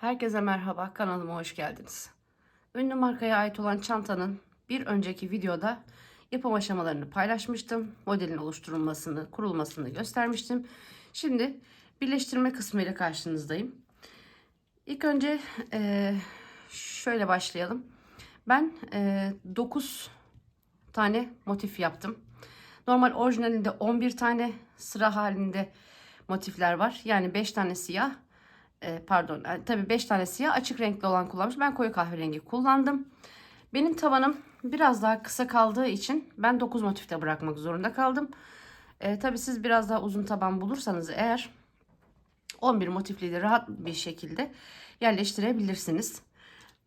Herkese merhaba, kanalıma hoş geldiniz. Ünlü markaya ait olan çantanın bir önceki videoda yapım aşamalarını paylaşmıştım. Modelin oluşturulmasını, kurulmasını göstermiştim. Şimdi birleştirme kısmı ile karşınızdayım. İlk önce şöyle başlayalım. Ben 9 tane motif yaptım. Normal orijinalinde 11 tane, sıra halinde motifler var. Yani 5 tane siyah, pardon, tabii 5 tane siyah, açık renkli olan kullanmış. Ben koyu kahverengi kullandım. Benim tabanım biraz daha kısa kaldığı için ben 9 motifte bırakmak zorunda kaldım. Tabii siz biraz daha uzun taban bulursanız eğer 11 motifli de rahat bir şekilde yerleştirebilirsiniz.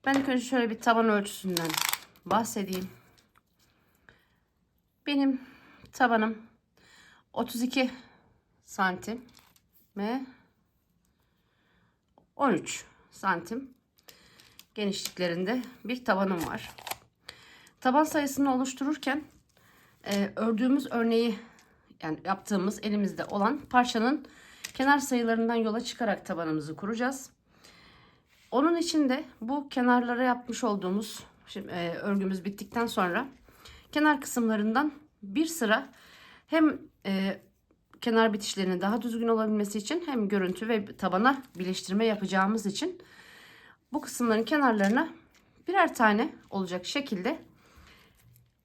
Ben ilk önce şöyle bir taban ölçüsünden bahsedeyim. Benim tabanım 32 santim ve 13 santim genişliklerinde bir tabanım var. Taban sayısını oluştururken ördüğümüz örneği, yani yaptığımız elimizde olan parçanın kenar sayılarından yola çıkarak tabanımızı kuracağız. Onun için de bu kenarlara yapmış olduğumuz örgümüz bittikten sonra kenar kısımlarından bir sıra hem kenar bitişlerinin daha düzgün olabilmesi için hem görüntü ve tabana birleştirme yapacağımız için bu kısımların kenarlarına birer tane olacak şekilde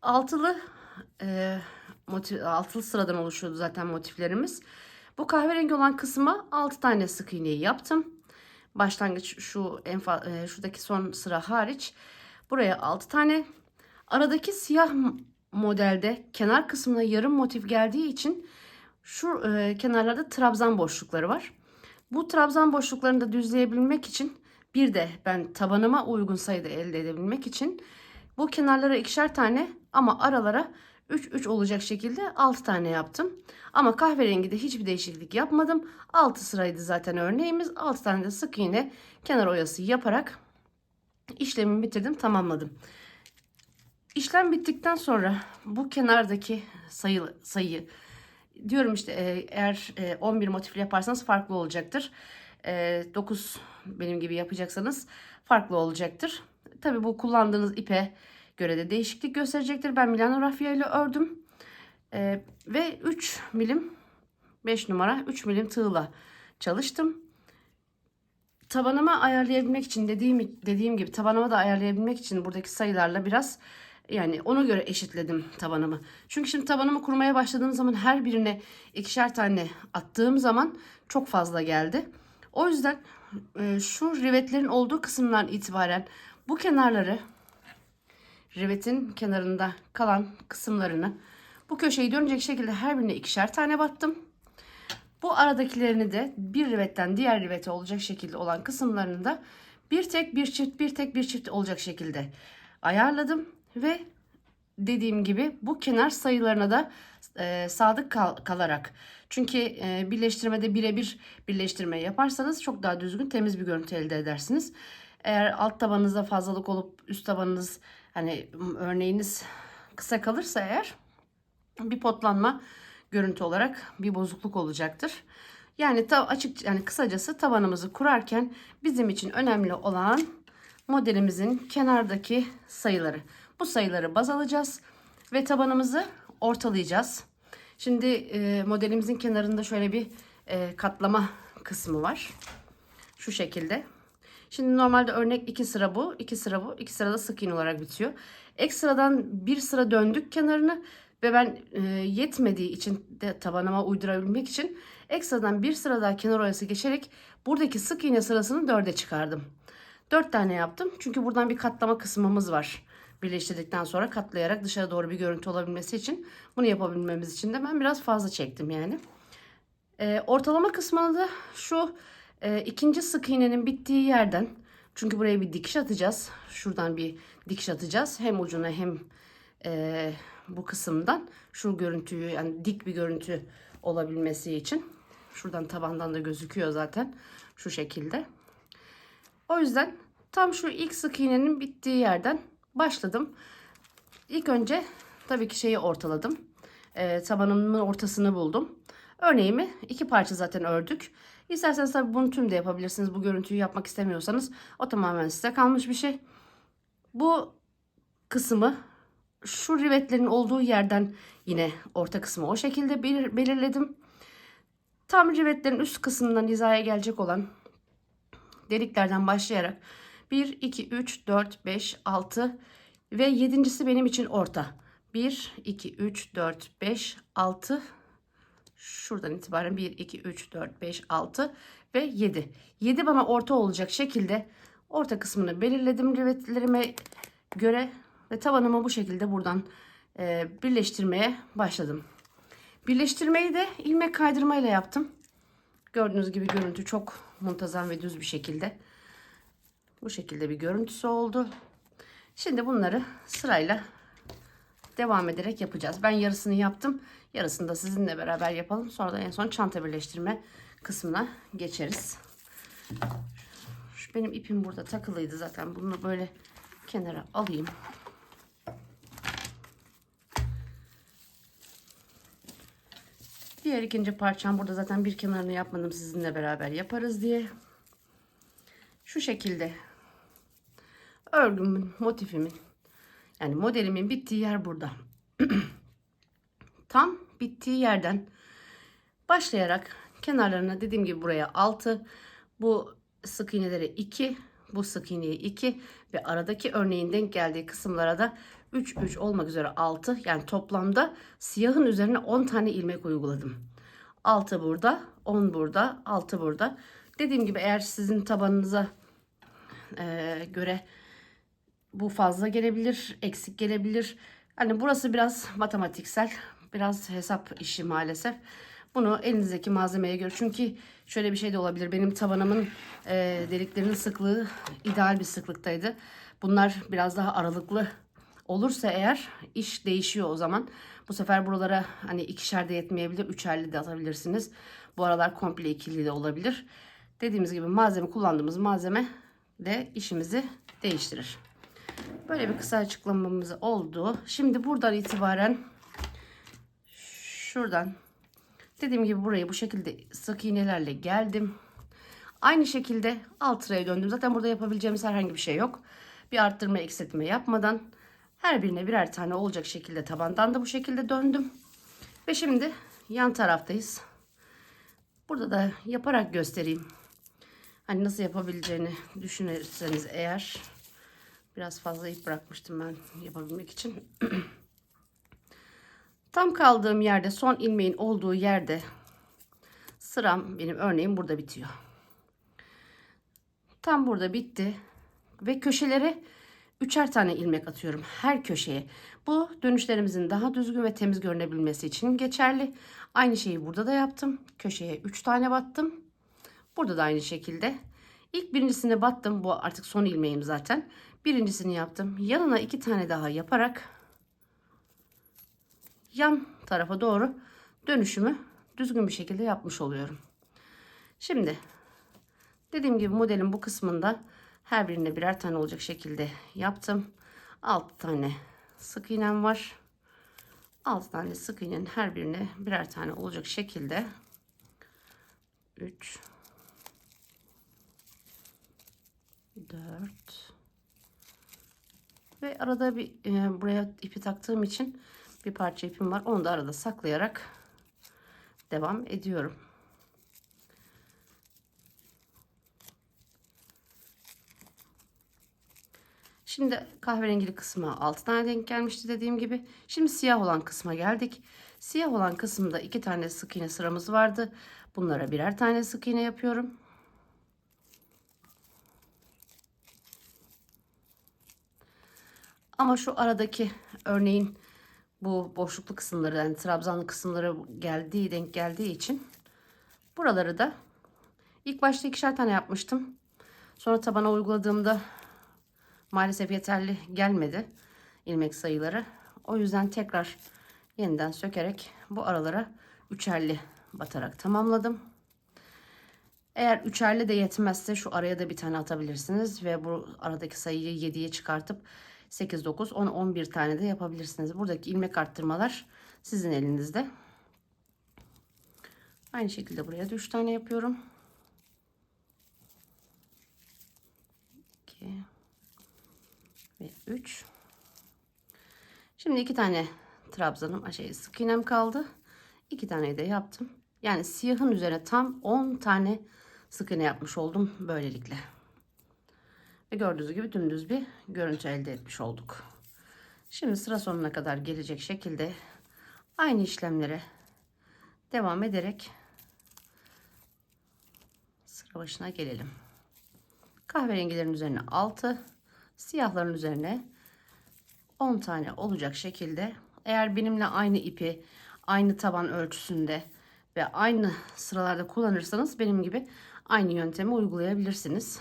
altılı altılı sıradan oluşuyordu zaten motiflerimiz. Bu kahverengi olan kısma 6 tane sık iğneyi yaptım. Başlangıç şuradaki son sıra hariç buraya 6 tane. Aradaki siyah modelde kenar kısmına yarım motif geldiği için şu kenarlarda trabzan boşlukları var. Bu trabzan boşluklarını da düzleyebilmek için bir de ben tabanıma uygun sayıda elde edebilmek için bu kenarlara ikişer tane ama aralara 3 olacak şekilde 6 tane yaptım. Ama kahverengide hiçbir değişiklik yapmadım. 6 sıraydı zaten örneğimiz. 6 tane de sık iğne kenar oyası yaparak işlemimi bitirdim, tamamladım. İşlem bittikten sonra bu kenardaki sayı diyorum işte, eğer 11 motifli yaparsanız farklı olacaktır. 9 benim gibi yapacaksanız farklı olacaktır. Tabi bu kullandığınız ipe göre de değişiklik gösterecektir. Ben Milano rafya ile ördüm. Ve 3 milim 5 numara 3 milim tığla çalıştım. Tabanıma ayarlayabilmek için dediğim gibi tabanıma da ayarlayabilmek için buradaki sayılarla biraz, yani ona göre eşitledim tabanımı. Çünkü şimdi tabanımı kurmaya başladığım zaman her birine ikişer tane attığım zaman çok fazla geldi. O yüzden şu rivetlerin olduğu kısımdan itibaren bu kenarları, rivetin kenarında kalan kısımlarını bu köşeyi dönecek şekilde her birine ikişer tane battım. Bu aradakilerini de bir rivetten diğer rivete olacak şekilde olan kısımlarını da bir tek bir çift, bir tek bir çift olacak şekilde ayarladım ve dediğim gibi bu kenar sayılarına da sadık kalarak, çünkü birleştirmede birebir birleştirme yaparsanız çok daha düzgün, temiz bir görüntü elde edersiniz. Eğer alt tabanınızda fazlalık olup üst tabanınız, hani örneğiniz kısa kalırsa eğer, bir potlanma görüntü olarak bir bozukluk olacaktır. Yani yani kısacası tabanımızı kurarken bizim için önemli olan modelimizin kenardaki sayıları. Bu sayıları baz alacağız ve tabanımızı ortalayacağız. Şimdi modelimizin kenarında şöyle bir katlama kısmı var. Şu şekilde. Şimdi normalde örnek 2 sıra bu, 2 sıra bu, 2 sırada sık iğne olarak bitiyor. Ekstradan bir sıra döndük kenarını ve ben yetmediği için de tabanıma uydurabilmek için ekstradan bir sıra daha kenar oyası geçerek buradaki sık iğne sırasını 4'e çıkardım. 4 tane yaptım çünkü buradan bir katlama kısmımız var. Birleştirdikten sonra katlayarak dışarı doğru bir görüntü olabilmesi için, bunu yapabilmemiz için de ben biraz fazla çektim yani. Ortalama kısmını da şu ikinci sık iğnenin bittiği yerden, çünkü buraya bir dikiş atacağız. Şuradan bir dikiş atacağız. Hem ucuna hem bu kısımdan şu görüntüyü, yani dik bir görüntü olabilmesi için. Şuradan tabandan da gözüküyor zaten şu şekilde. O yüzden tam şu ilk sık iğnenin bittiği yerden başladım. İlk önce tabii ki şeyi ortaladım. Tabanımın ortasını buldum. Örneğimi iki parça zaten ördük. İsterseniz tabii bunu tüm de yapabilirsiniz. Bu görüntüyü yapmak istemiyorsanız o tamamen size kalmış bir şey. Bu kısmı şu rivetlerin olduğu yerden yine orta kısmı o şekilde belirledim. Tam rivetlerin üst kısmından hizaya gelecek olan deliklerden başlayarak 1, 2, 3, 4, 5, 6 ve 7.'si benim için orta. 1, 2, 3, 4, 5, 6. Şuradan itibaren 1, 2, 3, 4, 5, 6 ve 7. 7 bana orta olacak şekilde orta kısmını belirledim rivetlerime göre ve tabanımı bu şekilde buradan birleştirmeye başladım. Birleştirmeyi de ilmek kaydırmayla yaptım. Gördüğünüz gibi görüntü çok muntazam ve düz bir şekilde. Bu şekilde bir görüntüsü oldu. Şimdi bunları sırayla devam ederek yapacağız. Ben yarısını yaptım. Yarısını da sizinle beraber yapalım. Sonra da en son çanta birleştirme kısmına geçeriz. Şu benim ipim burada takılıydı zaten. Bunu böyle kenara alayım. Diğer ikinci parçam burada, zaten bir kenarını yapmadım, sizinle beraber yaparız diye. Şu şekilde örgümün, motifimin, yani modelimin bittiği yer burada. Tam bittiği yerden başlayarak kenarlarına, dediğim gibi buraya 6, bu sık iğnelere 2, bu sık iğneye 2 ve aradaki örneğin denk geldiği kısımlara da 3 3 olmak üzere 6, yani toplamda siyahın üzerine 10 tane ilmek uyguladım. 6 burada, 10 burada, 6 burada. Dediğim gibi eğer sizin tabanınıza göre bu fazla gelebilir, eksik gelebilir. Hani burası biraz matematiksel, biraz hesap işi maalesef. Bunu elinizdeki malzemeye göre, çünkü şöyle bir şey de olabilir. Benim tabanımın deliklerinin sıklığı ideal bir sıklıktaydı. Bunlar biraz daha aralıklı olursa eğer iş değişiyor o zaman. Bu sefer buralara hani ikişer de yetmeyebilir, üçerli de atabilirsiniz. Bu aralar komple ikili de olabilir. Dediğimiz gibi kullandığımız malzeme de işimizi değiştirir. Böyle bir kısa açıklamamız oldu. Şimdi buradan itibaren şuradan, dediğim gibi burayı bu şekilde sık iğnelerle geldim. Aynı şekilde alt sıraya döndüm. Zaten burada yapabileceğimiz herhangi bir şey yok. Bir arttırma eksiltme yapmadan her birine birer tane olacak şekilde tabandan da bu şekilde döndüm. Ve şimdi yan taraftayız. Burada da yaparak göstereyim. Hani nasıl yapabileceğini düşünürseniz eğer. Biraz fazla ip bırakmıştım ben yapabilmek için. Tam kaldığım yerde, son ilmeğin olduğu yerde sıram, benim örneğim burada bitiyor. Tam burada bitti ve köşelere üçer tane ilmek atıyorum her köşeye. Bu dönüşlerimizin daha düzgün ve temiz görünebilmesi için geçerli. Aynı şeyi burada da yaptım. Köşeye 3 tane battım. Burada da aynı şekilde. İlk birincisine battım. Bu artık son ilmeğim zaten. Birincisini yaptım. Yanına 2 tane daha yaparak yan tarafa doğru dönüşümü düzgün bir şekilde yapmış oluyorum. Şimdi dediğim gibi modelin bu kısmında her birine birer tane olacak şekilde yaptım. 6 tane sık iğnem var. 6 tane sık iğnenin her birine birer tane olacak şekilde 3 4 ve arada bir buraya ipi taktığım için bir parça ipim var. Onu da arada saklayarak devam ediyorum. Şimdi kahverengili kısma 6 tane denk gelmişti dediğim gibi. Şimdi siyah olan kısma geldik. Siyah olan kısımda 2 tane sık iğne sıramız vardı. Bunlara birer tane sık iğne yapıyorum. Ama şu aradaki örneğin bu boşluklu kısımları, yani trabzanlı kısımları denk geldiği için buraları da ilk başta 2'şer tane yapmıştım. Sonra tabana uyguladığımda maalesef yeterli gelmedi ilmek sayıları. O yüzden tekrar yeniden sökerek bu aralara üçerli batarak tamamladım. Eğer üçerli de yetmezse şu araya da bir tane atabilirsiniz ve bu aradaki sayıyı 7'ye çıkartıp 8, 9, 10, 11 tane de yapabilirsiniz. Buradaki ilmek arttırmalar sizin elinizde. Aynı şekilde buraya da 3 tane yapıyorum. 3. Şimdi 2 tane trabzanım, sık iğnem kaldı. 2 tane de yaptım. Yani siyahın üzerine tam 10 tane sık iğne yapmış oldum böylelikle. Ve gördüğünüz gibi dümdüz bir görüntü elde etmiş olduk. Şimdi sıra sonuna kadar gelecek şekilde aynı işlemlere devam ederek sıra başına gelelim. Kahverengilerin üzerine 6, siyahların üzerine 10 tane olacak şekilde, eğer benimle aynı ipi, aynı taban ölçüsünde ve aynı sıralarda kullanırsanız benim gibi aynı yöntemi uygulayabilirsiniz.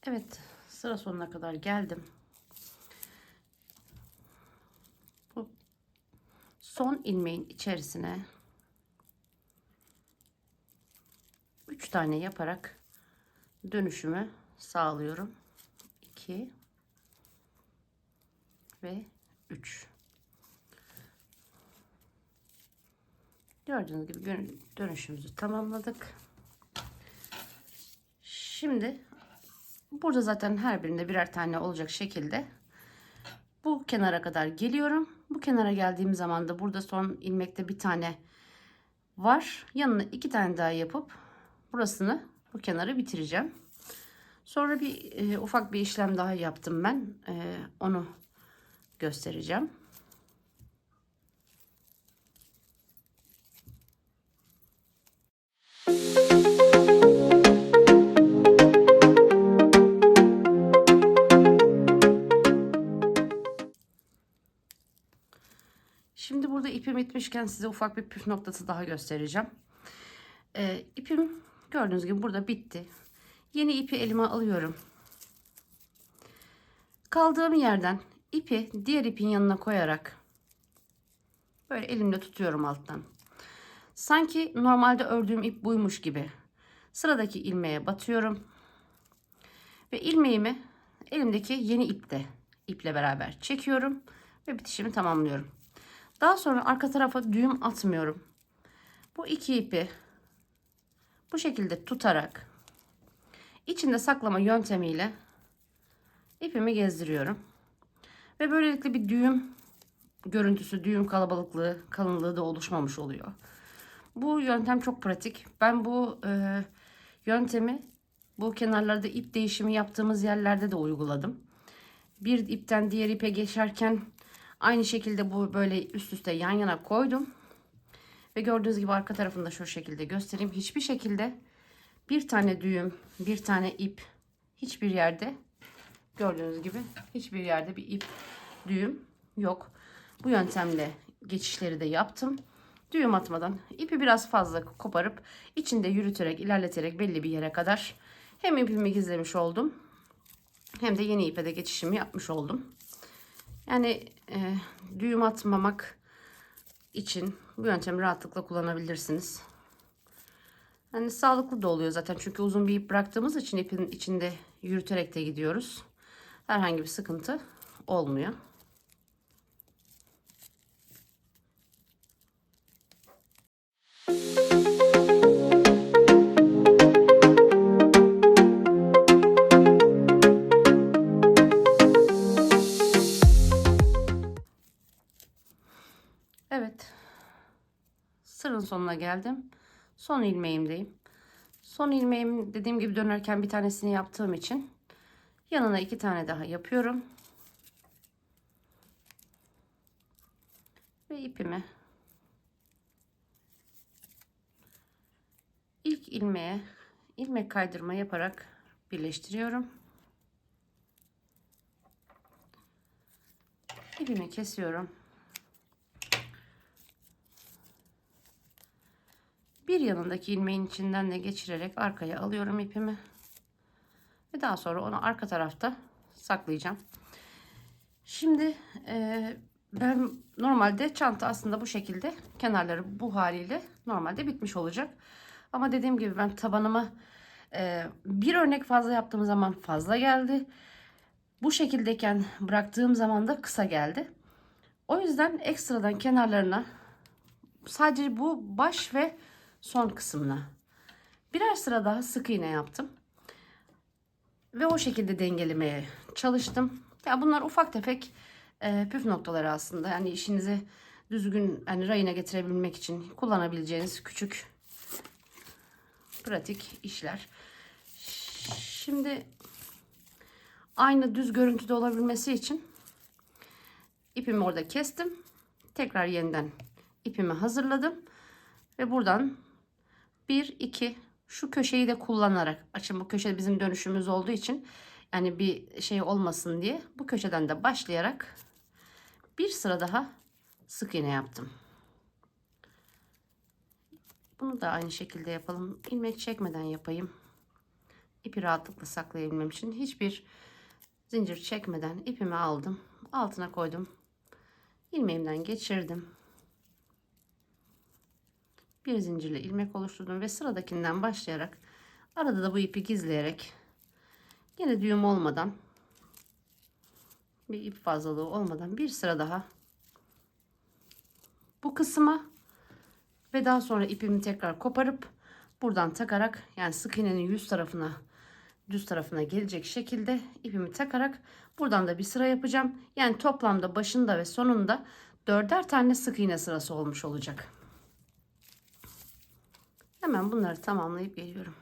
Evet, sıra sonuna kadar geldim. Bu son ilmeğin içerisine 3 tane yaparak dönüşümü sağlıyorum. 2 ve 3. Gördüğünüz gibi dönüşümüzü tamamladık. Şimdi burada zaten her birinde birer tane olacak şekilde bu kenara kadar geliyorum. Bu kenara geldiğim zaman da burada son ilmekte bir tane var. Yanına 2 tane daha yapıp burasını, bu kenarı bitireceğim. Sonra bir ufak bir işlem daha yaptım ben. Onu göstereceğim. Şimdi burada ipim bitmişken size ufak bir püf noktası daha göstereceğim. İpim gördüğünüz gibi burada bitti. Yeni ipi elime alıyorum. Kaldığım yerden ipi diğer ipin yanına koyarak böyle elimle tutuyorum alttan. Sanki normalde ördüğüm ip buymuş gibi sıradaki ilmeğe batıyorum. Ve ilmeğimi elimdeki yeni iple beraber çekiyorum ve bitişimi tamamlıyorum. Daha sonra arka tarafa düğüm atmıyorum. Bu iki ipi bu şekilde tutarak içinde saklama yöntemiyle ipimi gezdiriyorum. Ve böylelikle bir düğüm görüntüsü, düğüm kalabalıklığı, kalınlığı da oluşmamış oluyor. Bu yöntem çok pratik. Ben bu yöntemi bu kenarlarda ip değişimi yaptığımız yerlerde de uyguladım. Bir ipten diğer ipe geçerken aynı şekilde bu böyle üst üste yan yana koydum. Ve gördüğünüz gibi arka tarafını da şu şekilde göstereyim. Hiçbir şekilde bir tane düğüm, bir tane ip hiçbir yerde, gördüğünüz gibi hiçbir yerde bir ip, düğüm yok. Bu yöntemle geçişleri de yaptım. Düğüm atmadan ipi biraz fazla koparıp içinde yürüterek, ilerleterek belli bir yere kadar hem ipimi gizlemiş oldum hem de yeni ipe de geçişimi yapmış oldum. Yani düğüm atmamak için bu yöntemi rahatlıkla kullanabilirsiniz. Yani sağlıklı da oluyor zaten, çünkü uzun bir ip bıraktığımız için ipin içinde yürüterek de gidiyoruz. Herhangi bir sıkıntı olmuyor. Evet. Sıranın sonuna geldim. Son ilmeğimdeyim. Son ilmeğim dediğim gibi dönerken bir tanesini yaptığım için yanına 2 tane daha yapıyorum. Ve ipimi ilk ilmeğe ilmek kaydırma yaparak birleştiriyorum. İpimi kesiyorum. Bir yanındaki ilmeğin içinden de geçirerek arkaya alıyorum ipimi. Ve daha sonra onu arka tarafta saklayacağım. Şimdi Ben normalde çanta aslında bu şekilde, kenarları bu haliyle normalde bitmiş olacak. Ama dediğim gibi ben tabanımı bir örnek fazla yaptığım zaman fazla geldi. Bu şekildeyken bıraktığım zaman da kısa geldi. O yüzden ekstradan kenarlarına sadece bu baş ve son kısmına birer sıra daha sık iğne yaptım. Ve o şekilde dengelemeye çalıştım. Ya bunlar ufak tefek püf noktaları aslında. Yani işinizi düzgün, hani rayına getirebilmek için kullanabileceğiniz küçük pratik işler. Şimdi aynı düz görüntüde olabilmesi için ipimi orada kestim. Tekrar yeniden ipimi hazırladım. Ve buradan 1 2 şu köşeyi de kullanarak, açın bu köşe bizim dönüşümüz olduğu için yani bir şey olmasın diye bu köşeden de başlayarak bir sıra daha sık iğne yaptım. Bunu da aynı şekilde yapalım. İlmek çekmeden yapayım. İpi rahatlıkla saklayabilmem için hiçbir zincir çekmeden ipimi aldım. Altına koydum. İlmeğimden geçirdim. Bir zincirle ilmek oluşturdum ve sıradakinden başlayarak arada da bu ipi gizleyerek yine düğüm olmadan, bir ip fazlalığı olmadan bir sıra daha bu kısma ve daha sonra ipimi tekrar koparıp buradan takarak, yani sık iğnenin yüz tarafına, düz tarafına gelecek şekilde ipimi takarak buradan da bir sıra yapacağım. Yani toplamda başında ve sonunda 4'er tane sık iğne sırası olmuş olacak. Hemen bunları tamamlayıp geliyorum.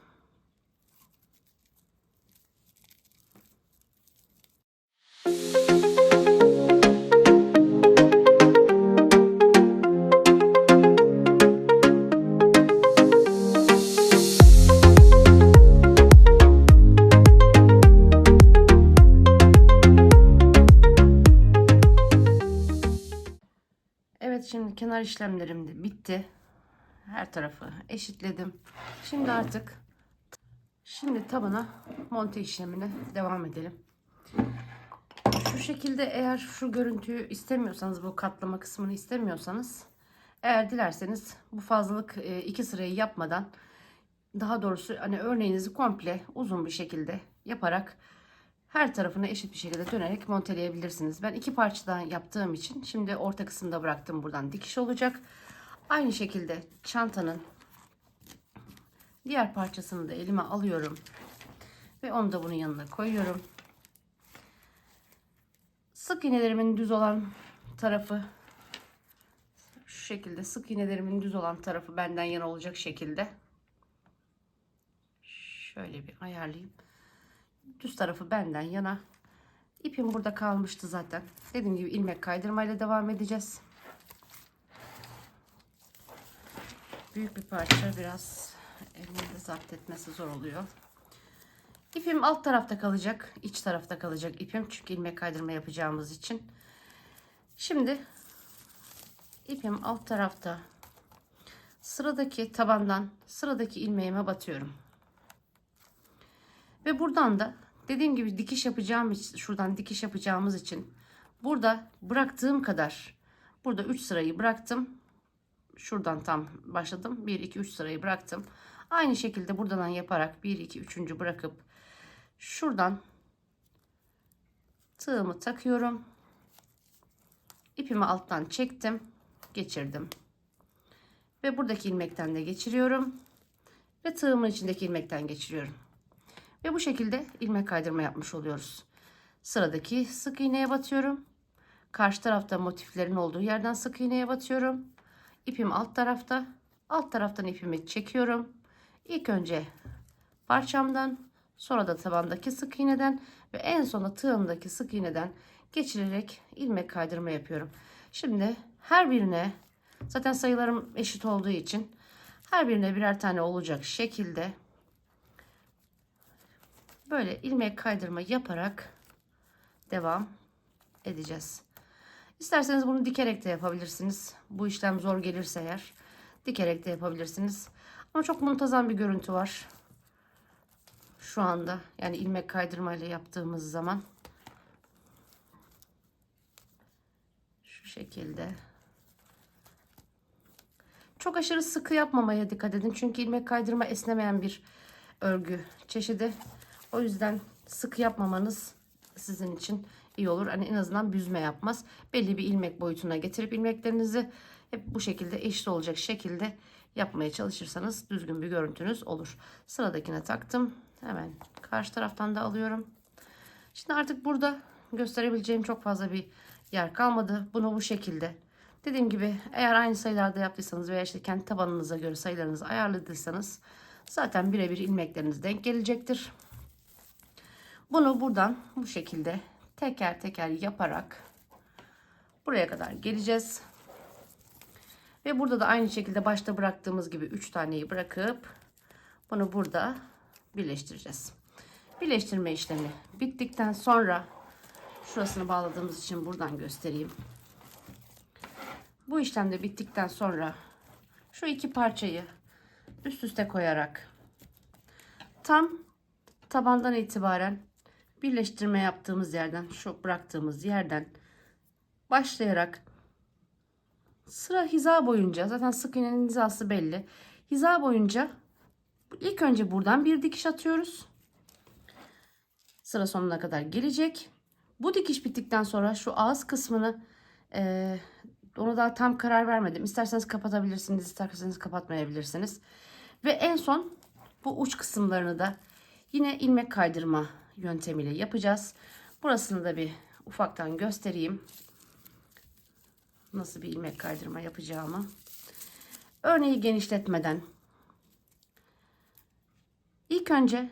Evet, şimdi kenar işlemlerim de bitti. Her tarafı eşitledim. Şimdi tabana monte işlemine devam edelim. Şu şekilde, eğer şu görüntüyü istemiyorsanız, bu katlama kısmını istemiyorsanız, eğer dilerseniz bu fazlalık iki sırayı yapmadan, daha doğrusu hani örneğinizi komple uzun bir şekilde yaparak her tarafını eşit bir şekilde dönerek monteleyebilirsiniz. Ben iki parçadan yaptığım için şimdi orta kısımda bıraktım, buradan dikiş olacak. Aynı şekilde çantanın diğer parçasını da elime alıyorum ve onu da bunun yanına koyuyorum. Sık iğnelerimin düz olan tarafı, şu şekilde sık iğnelerimin düz olan tarafı benden yana olacak şekilde şöyle bir ayarlayayım. Düz tarafı benden yana. İpim burada kalmıştı zaten. Dediğim gibi ilmek kaydırmayla devam edeceğiz. Büyük bir parça, biraz elimde zapt etmesi zor oluyor. İpim alt tarafta kalacak, iç tarafta kalacak ipim, çünkü ilmek kaydırma yapacağımız için. Şimdi ipim alt tarafta, sıradaki tabandan sıradaki ilmeğime batıyorum. Ve buradan da dediğim gibi dikiş yapacağım için, şuradan dikiş yapacağımız için burada bıraktığım kadar, burada 3 sırayı bıraktım. Şuradan tam başladım. 1 2 3 sırayı bıraktım. Aynı şekilde buradan yaparak 1 2 3. bırakıp şuradan tığımı takıyorum. İpimi alttan çektim, geçirdim. Ve buradaki ilmekten de geçiriyorum. Ve tığımın içindeki ilmekten geçiriyorum. Ve bu şekilde ilmek kaydırma yapmış oluyoruz. Sıradaki sık iğneye batıyorum. Karşı tarafta motiflerin olduğu yerden sık iğneye batıyorum. İpim alt tarafta. Alt taraftan ipimi çekiyorum. İlk önce parçamdan, sonra da tabandaki sık iğneden ve en sona tığımdaki sık iğneden geçirerek ilmek kaydırma yapıyorum. Şimdi her birine, zaten sayılarım eşit olduğu için her birine birer tane olacak şekilde böyle ilmek kaydırma yaparak devam edeceğiz. İsterseniz bunu dikerek de yapabilirsiniz. Bu işlem zor gelirse eğer dikerek de yapabilirsiniz. Ama çok muntazam bir görüntü var şu anda. Yani ilmek kaydırma ile yaptığımız zaman şu şekilde. Çok aşırı sıkı yapmamaya dikkat edin. Çünkü ilmek kaydırma esnemeyen bir örgü çeşidi. O yüzden sıkı yapmamanız sizin için iyi olur. Hani en azından büzme yapmaz. Belli bir ilmek boyutuna getirip ilmeklerinizi hep bu şekilde eşit olacak şekilde yapmaya çalışırsanız düzgün bir görüntünüz olur. Sıradakine taktım. Hemen karşı taraftan da alıyorum. Şimdi artık burada gösterebileceğim çok fazla bir yer kalmadı. Bunu bu şekilde. Dediğim gibi eğer aynı sayılarda yaptıysanız veya işte kendi tabanınıza göre sayılarınızı ayarladıysanız zaten birebir ilmekleriniz denk gelecektir. Bunu buradan bu şekilde teker teker yaparak buraya kadar geleceğiz. Ve burada da aynı şekilde başta bıraktığımız gibi 3 taneyi bırakıp bunu burada birleştireceğiz. Birleştirme işlemi bittikten sonra şurasını bağladığımız için buradan göstereyim. Bu işlemde bittikten sonra şu iki parçayı üst üste koyarak tam tabandan itibaren birleştirme yaptığımız yerden, şu bıraktığımız yerden başlayarak sıra hiza boyunca, zaten sık iğnenin hizası belli. Hiza boyunca ilk önce buradan bir dikiş atıyoruz. Sıra sonuna kadar gelecek. Bu dikiş bittikten sonra şu ağız kısmını onu daha tam karar vermedim. İsterseniz kapatabilirsiniz, isterseniz kapatmayabilirsiniz. Ve en son bu uç kısımlarını da yine ilmek kaydırma yöntemiyle yapacağız. Burasını da bir ufaktan göstereyim. Nasıl bir ilmek kaydırma yapacağımı. Örneği genişletmeden ilk önce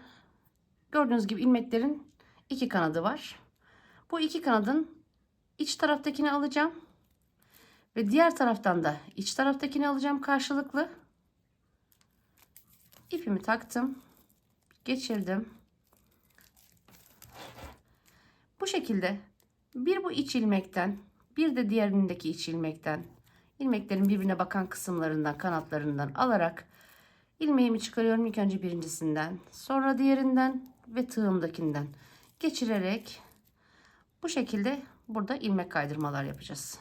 gördüğünüz gibi ilmeklerin iki kanadı var. Bu iki kanadın iç taraftakini alacağım. Ve diğer taraftan da iç taraftakini alacağım karşılıklı. İpimi taktım. Geçirdim. Bu şekilde bir bu iç ilmekten, bir de diğerindeki iç ilmekten, ilmeklerin birbirine bakan kısımlarından, kanatlarından alarak ilmeğimi çıkarıyorum. İlk önce birincisinden, sonra diğerinden ve tığımdakinden geçirerek bu şekilde burada ilmek kaydırmalar yapacağız.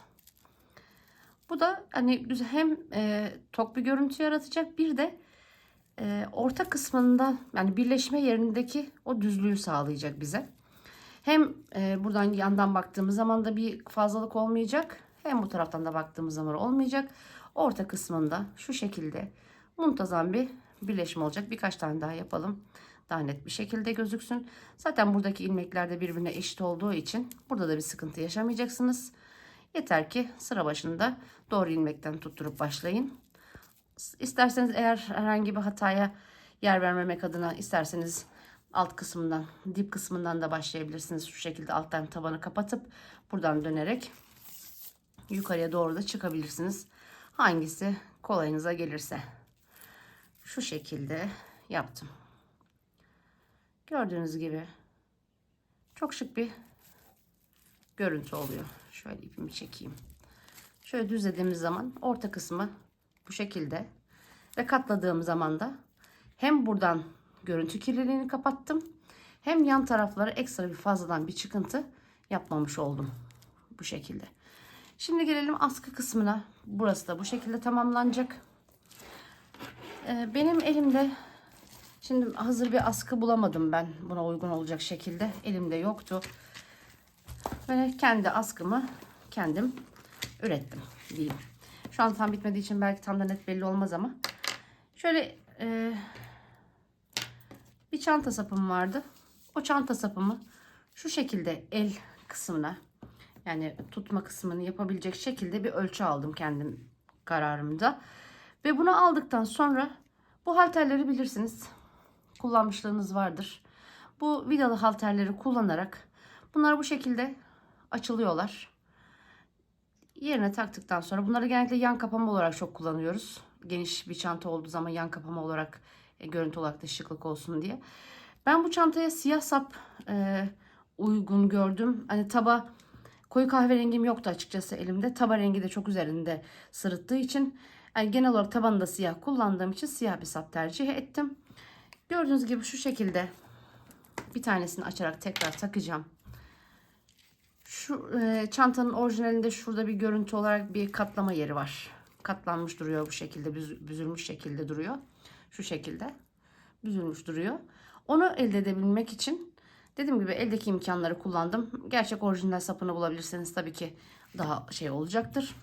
Bu da hani hem tok bir görüntü yaratacak, bir de orta kısmında yani birleşme yerindeki o düzlüğü sağlayacak bize. Hem buradan yandan baktığımız zaman da bir fazlalık olmayacak, hem bu taraftan da baktığımız zaman olmayacak. Orta kısmında şu şekilde muntazam bir birleşme olacak. Birkaç tane daha yapalım. Daha net bir şekilde gözüksün. Zaten buradaki ilmekler de birbirine eşit olduğu için burada da bir sıkıntı yaşamayacaksınız. Yeter ki sıra başında doğru ilmekten tutturup başlayın. İsterseniz eğer herhangi bir hataya yer vermemek adına isterseniz alt kısmından, dip kısmından da başlayabilirsiniz. Şu şekilde alttan tabanı kapatıp buradan dönerek yukarıya doğru da çıkabilirsiniz. Hangisi kolayınıza gelirse. Şu şekilde yaptım. Gördüğünüz gibi çok şık bir görüntü oluyor. Şöyle ipimi çekeyim. Şöyle düzlediğimiz zaman orta kısmı bu şekilde ve katladığım zaman da hem buradan görüntü kirliliğini kapattım, hem yan tarafları ekstra bir fazladan bir çıkıntı yapmamış oldum bu şekilde. Şimdi gelelim askı kısmına. Burası da bu şekilde tamamlanacak. Benim elimde şimdi hazır bir askı bulamadım, ben buna uygun olacak şekilde elimde yoktu ve kendi askımı kendim ürettim diyeyim. Şu an tam bitmediği için belki tam da net belli olmaz ama şöyle bir çanta sapım vardı. O çanta sapımı şu şekilde el kısmına, yani tutma kısmını yapabilecek şekilde bir ölçü aldım kendim kararımda. Ve bunu aldıktan sonra bu halterleri bilirsiniz. Kullanmışlığınız vardır. Bu vidalı halterleri kullanarak bunlar bu şekilde açılıyorlar. Yerine taktıktan sonra bunları genellikle yan kapama olarak çok kullanıyoruz. Geniş bir çanta olduğu zaman yan kapama olarak görüntü olarak da şıklık olsun diye. Ben bu çantaya siyah sap uygun gördüm. Hani taba koyu kahverengim yoktu açıkçası elimde. Taba rengi de çok üzerinde sırıttığı için yani genel olarak tabanında siyah kullandığım için siyah bir sap tercih ettim. Gördüğünüz gibi şu şekilde bir tanesini açarak tekrar takacağım. Şu çantanın orijinalinde şurada bir görüntü olarak bir katlama yeri var. Katlanmış duruyor bu şekilde, büzülmüş şekilde duruyor. Şu şekilde büzülmüş duruyor. Onu elde edebilmek için dediğim gibi eldeki imkanları kullandım. Gerçek orijinal sapını bulabilirseniz tabii ki daha şey olacaktır.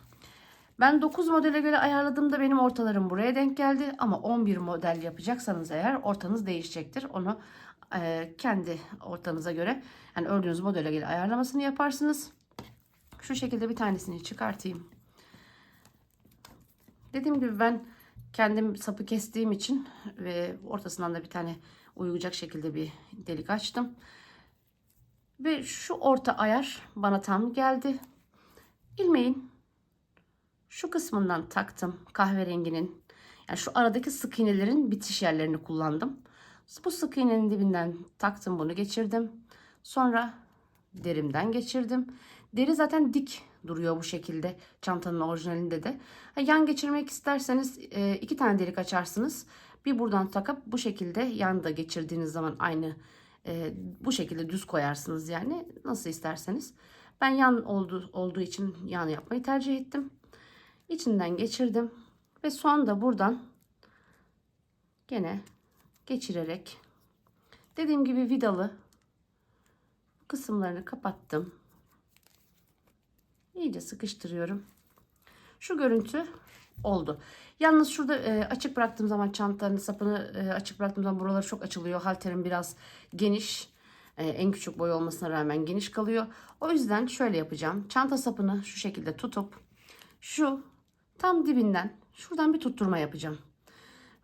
Ben 9 modele göre ayarladığımda benim ortalarım buraya denk geldi. Ama 11 model yapacaksanız eğer ortanız değişecektir. Onu kendi ortanıza göre, yani ördüğünüz modele göre ayarlamasını yaparsınız. Şu şekilde bir tanesini çıkartayım. Dediğim gibi ben kendim sapı kestiğim için ve ortasından da bir tane uyuyacak şekilde bir delik açtım. Ve şu orta ayar bana tam geldi. İlmeğin şu kısmından taktım, kahverenginin. Yani şu aradaki sık iğnelerin bitiş yerlerini kullandım. Bu sık iğnenin dibinden taktım, bunu geçirdim. Sonra derimden geçirdim. Deri zaten dik duruyor bu şekilde çantanın orijinalinde de. Yan geçirmek isterseniz 2 tane delik açarsınız. Bir buradan takıp bu şekilde yanda geçirdiğiniz zaman aynı bu şekilde düz koyarsınız, yani nasıl isterseniz. Ben yan olduğu için yan yapmayı tercih ettim. İçinden geçirdim ve son da buradan gene geçirerek dediğim gibi vidalı kısımlarını kapattım. İyice sıkıştırıyorum. Şu görüntü oldu. Yalnız şurada açık bıraktığım zaman, çantanın sapını açık bıraktığım zaman buraları çok açılıyor. Halterim biraz geniş. En küçük boy olmasına rağmen geniş kalıyor. O yüzden şöyle yapacağım. Çanta sapını şu şekilde tutup şu tam dibinden şuradan bir tutturma yapacağım.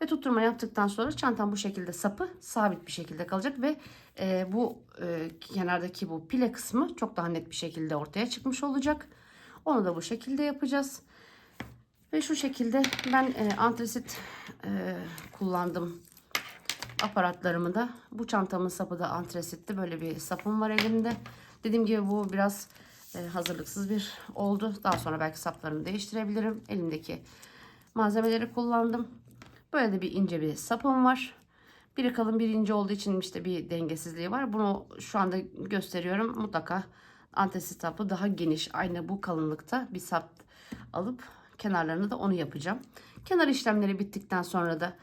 Ve tutturma yaptıktan sonra çantam bu şekilde sapı sabit bir şekilde kalacak ve bu kenardaki bu pile kısmı çok daha net bir şekilde ortaya çıkmış olacak. Onu da bu şekilde yapacağız. Ve şu şekilde ben antresit kullandım aparatlarımı da. Bu çantamın sapı da antresitti. Böyle bir sapım var elimde. Dediğim gibi bu biraz hazırlıksız bir oldu. Daha sonra belki saplarını değiştirebilirim. Elimdeki malzemeleri kullandım. Böyle de bir ince bir sapım var. Biri kalın, biri ince olduğu için işte bir dengesizliği var. Bunu şu anda gösteriyorum. Mutlaka antresit sapı daha geniş, aynı bu kalınlıkta bir sap alıp kenarlarını da onu yapacağım. Kenar işlemleri bittikten sonra da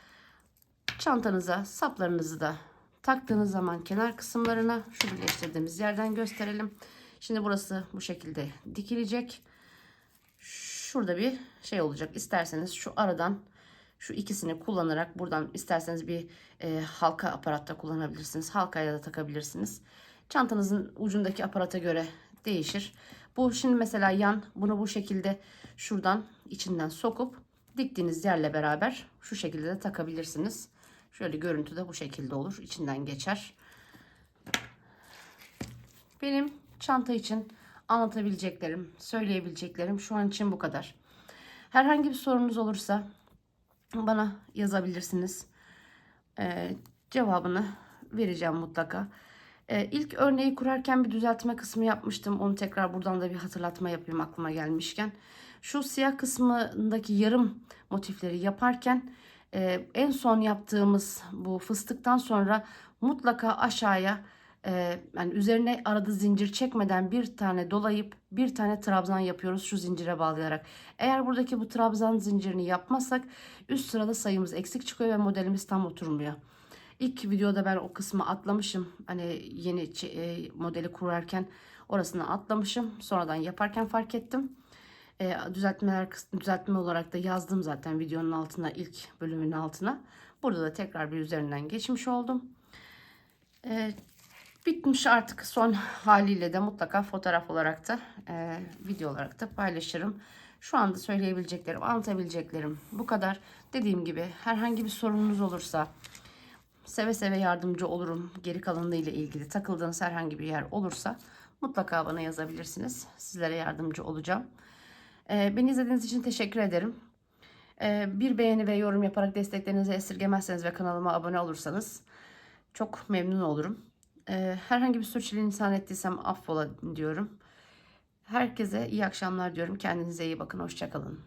çantanıza saplarınızı da taktığınız zaman kenar kısımlarına şu birleştirdiğimiz yerden gösterelim. Şimdi burası bu şekilde dikilecek. Şurada bir şey olacak. İsterseniz şu aradan şu ikisini kullanarak buradan isterseniz bir halka aparatta kullanabilirsiniz. Halkayla da takabilirsiniz. Çantanızın ucundaki aparata göre değişir. Bu şimdi mesela yan, bunu bu şekilde şuradan içinden sokup diktiğiniz yerle beraber şu şekilde de takabilirsiniz. Şöyle görüntü de bu şekilde olur. İçinden geçer. Benim çanta için anlatabileceklerim, söyleyebileceklerim şu an için bu kadar. Herhangi bir sorunuz olursa bana yazabilirsiniz. Cevabını vereceğim mutlaka. İlk örneği kurarken bir düzeltme kısmı yapmıştım. Onu tekrar buradan da bir hatırlatma yapayım aklıma gelmişken. Şu siyah kısmındaki yarım motifleri yaparken en son yaptığımız bu fıstıktan sonra mutlaka aşağıya yani üzerine arada zincir çekmeden bir tane dolayıp bir tane trabzan yapıyoruz şu zincire bağlayarak. Eğer buradaki bu trabzan zincirini yapmazsak üst sırada sayımız eksik çıkıyor ve modelimiz tam oturmuyor. İlk videoda ben o kısmı atlamışım. Hani yeni modeli kurarken orasını atlamışım. Sonradan yaparken fark ettim. Düzeltme olarak da yazdım zaten videonun altına, ilk bölümün altına. Burada da tekrar bir üzerinden geçmiş oldum. Bitmiş artık, son haliyle de mutlaka fotoğraf olarak da video olarak da paylaşırım. Şu anda söyleyebileceklerim, anlatabileceklerim bu kadar. Dediğim gibi herhangi bir sorununuz olursa seve seve yardımcı olurum. Geri kalanı ile ilgili takıldığınız herhangi bir yer olursa mutlaka bana yazabilirsiniz. Sizlere yardımcı olacağım. Beni izlediğiniz için teşekkür ederim. Bir beğeni ve yorum yaparak desteklerinizi esirgemezseniz ve kanalıma abone olursanız çok memnun olurum. Herhangi bir sürçülisan ettiysem affola diyorum. Herkese iyi akşamlar diyorum. Kendinize iyi bakın. Hoşça kalın.